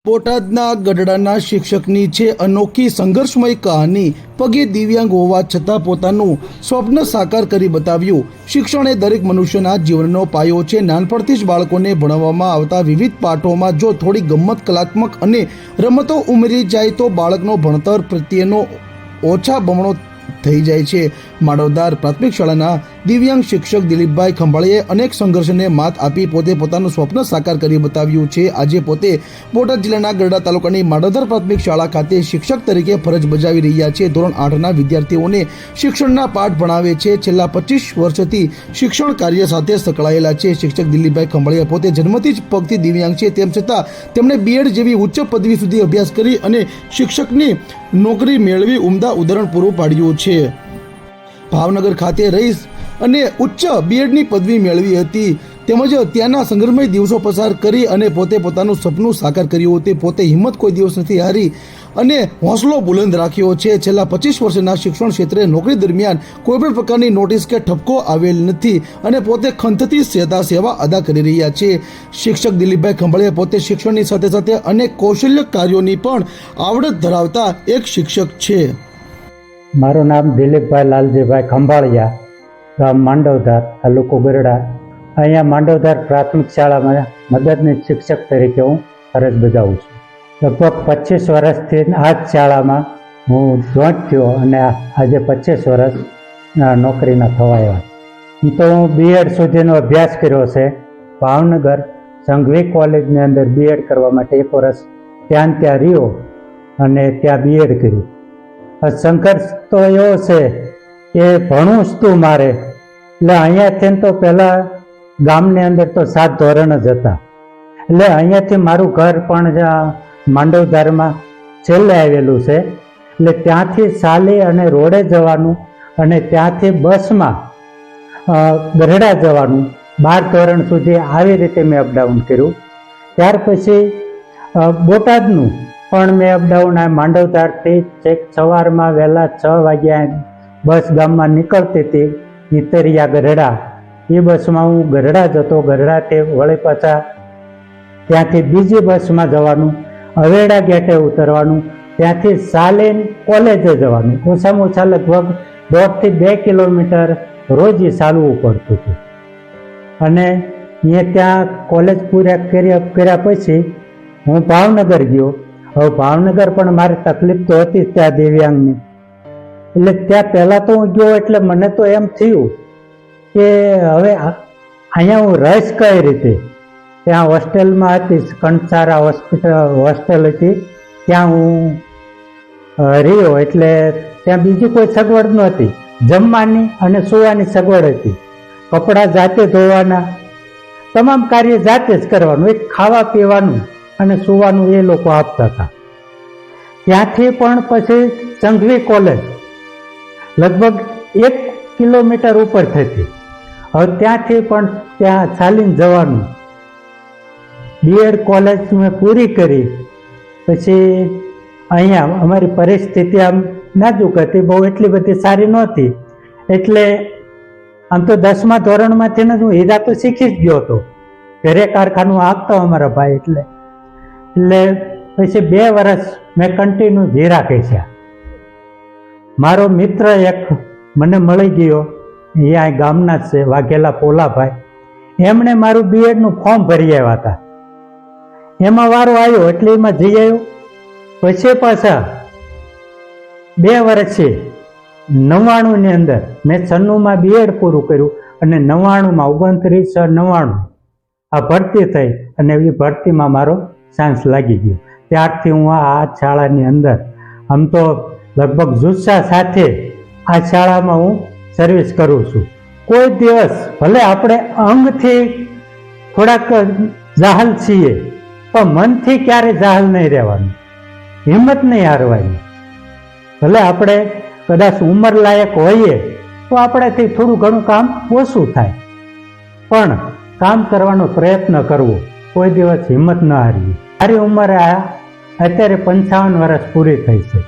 બોટાદના ગઢડાના શિક્ષકની છે અનોખી સંઘર્ષમય કહાની। પગે દિવ્યાંગ હોવા છતાં પોતાનું સ્વપ્ન સાકાર કરી બતાવ્યું। શિક્ષણ એ દરેક મનુષ્યના જીવનનો પાયો છે। નાનપણથી જ બાળકોને ભણાવવામાં આવતા વિવિધ પાઠોમાં જો થોડી ગમ્મત, કલાત્મક અને રમતો ઉમેરી જાય તો બાળકનો ભણતર પ્રત્યેનો ઓછા બમણો થઈ જાય છે। માળવદાર પ્રાથમિક શાળાના દિવ્યાંગ શિક્ષક દિલીપભાઈ ખંભાળીએ અનેક સંઘર્ષને માત આપી પોતે પોતાનું સ્વપ્ન સાકાર કરી બતાવ્યું છે। આજે પોતે બોટાદ જિલ્લાના ગઢડા તાલુકાની માળવદાર પ્રાથમિક શાળા ખાતે શિક્ષક તરીકે ફરજ બજાવી રહ્યા છે। ધોરણ 8ના વિદ્યાર્થીઓને શિક્ષણના પાઠ ભણાવે છે। છેલ્લા 25 વર્ષથી શિક્ષણ કાર્ય સાથે સંકળાયેલા છે। શિક્ષક દિલીપભાઈ ખંભાળીએ પોતે જન્મથી જ પગથી દિવ્યાંગ છે, તેમ છતાં તેમણે બીએડ જેવી ઉચ્ચ પદવી સુધી અભ્યાસ કરી અને શિક્ષકની નોકરી મેળવી ઉમદા ઉદાહરણ પૂરું પાડ્યું છે। ભાવનગર ખાતે રહી અને ઉચ્ચ બીએડની પદવી મેળવી હતી, તેમજ ત્યાંના સંઘર્ષમય દિવસો પસાર કરી અને પોતે પોતાનું સપનું સાકાર કર્યું હતું। પોતે હિંમત કોઈ દિવસ નથી હારી અને હોંસલો બુલંદ રાખ્યો છે। છેલ્લા 25 વર્ષના શિક્ષણ ક્ષેત્રે નોકરી દરમિયાન કોઈપણ પ્રકારની નોટિસ કે ઠપકો આવેલ નથી અને પોતે ખંતથી સેવા અદા કરી રહ્યા છે। શિક્ષક દિલીપભાઈ ખંભાળીયા પોતે શિક્ષણની સાથે સાથે અનેક કૌશલ્ય કાર્યોની પણ આવડત ધરાવતા એક શિક્ષક છે। મારું નામ દિલીપભાઈ લાલજીભાઈ ખંભાળિયા, ગામ માંડવધાર, તાલુકો ગઢડા। અહીંયા માંડવધાર પ્રાથમિક શાળામાં મદદનીશ શિક્ષક તરીકે હું ફરજ બજાવું છું। લગભગ 25 વર્ષથી આ જ શાળામાં હું જોઈન્ટ થયો અને આજે 25 વર્ષ નોકરીના થવાયા। તો હું બીએડ સુધીનો અભ્યાસ કર્યો છે। ભાવનગર સંઘવી કોલેજની અંદર બીએડ કરવા માટે 1 વર્ષ ત્યાં રહ્યો અને ત્યાં બીએડ કર્યું। સંઘર્ષ તો એવો છે કે ભણવું જ તું મારે, એટલે અહીંયાથી તો પહેલાં ગામની અંદર તો 7 ધોરણ જ હતા, એટલે અહીંયાથી મારું ઘર પણ માંડવધારમાં છેલ્લે આવેલું છે, એટલે ત્યાંથી ચાલી અને રોડે જવાનું અને ત્યાંથી બસમાં ગઢડા જવાનું। 12 ધોરણ સુધી આવી રીતે મેં અપડાઉન કર્યું। ત્યાર પછી બોટાદનું પણ મેં અપડાઉન આ માંડવધારથી છેક સવારમાં વહેલા 6 વાગ્યા બસ ગામમાં નીકળતી હતી ઇતરિયા ગઢડા, એ બસમાં હું ગઢડા જતો। ગઢડાથી વળી પાછા ત્યાંથી બીજી બસમાં જવાનું, અવેડા ગેટે ઉતરવાનું, ત્યાંથી ચાલીને કોલેજે જવાનું। ઓછામાં ઓછા લગભગ 1.5 થી 2 કિલોમીટર રોજ ચાલવું પડતું હતું અને ત્યાં કોલેજ પૂરા કર્યા પછી હું ભાવનગર ગયો। હવે ભાવનગર પણ મારી તકલીફ તો હતી ત્યાં દિવ્યાંગની, એટલે ત્યાં પહેલાં તો હું ગયો એટલે મને તો એમ થયું કે હવે અહીંયા હું રહીશ કઈ રીતે। ત્યાં હોસ્ટેલમાં હતી, કંઠસારા હોસ્ટેલ હતી, ત્યાં હું રહ્યો, એટલે ત્યાં બીજી કોઈ સગવડ નહોતી। જમવાની અને સૂવાની સગવડ હતી, કપડાં જાતે ધોવાના, તમામ કાર્ય જાતે જ કરવાનું, એક ખાવા પીવાનું અને સૂવાનું એ લોકો આપતા હતા। ત્યાંથી પણ પછી સંઘવી કોલેજ લગભગ 1 કિલોમીટર ઉપર થતી, હવે ત્યાંથી પણ ત્યાં ચાલીને જવાનું। બીએડ કોલેજ મેં પૂરી કરી પછી અહીંયા અમારી પરિસ્થિતિ આમ નાજુક હતી, બહુ એટલી બધી સારી નહોતી, એટલે આમ તો 10મા ધોરણમાંથી જ હું હીરા તો શીખી જ ગયો હતો, ઘરે કારખાનું આપતા અમારા ભાઈ, એટલે પછી 2 વર્ષ મેં કન્ટિન્યુ હીરા કર્યા। મારો મિત્ર એક મને મળી ગયો, અહીંયા ગામના જ છે, વાઘેલા પોલાભાઈ, એમણે મારું બીએડનું ફોર્મ ભરી આવ્યા હતા, એમાં વારો આવ્યો એટલે એમાં જઈ આવ્યો। પછી પાછા 2 વર્ષે 99ની અંદર મેં 96માં બીએડ પૂરું કર્યું અને 99માં 29/99 આ ભરતી થઈ અને એ ભરતીમાં મારો ચાન્સ લાગી ગયો। ત્યારથી હું આ શાળાની અંદર આમ તો લગભગ જુસ્સા સાથે આ શાળામાં હું સર્વિસ કરું છું। કોઈ દિવસ ભલે આપણે અંગથી થોડાક જાહલ છીએ પણ મનથી ક્યારે જાહલ નહીં રહેવાનું, હિંમત નહીં હારવાની। ભલે આપણે કદાચ ઉંમર લાયક હોઈએ તો આપણાથી થોડું ઘણું કામ ઓછું થાય, પણ કામ કરવાનો પ્રયત્ન કરવો, કોઈ દિવસ હિંમત ન હારવી। મારી ઉંમર અત્યારે 55 વર્ષ પૂરી થઈ છે।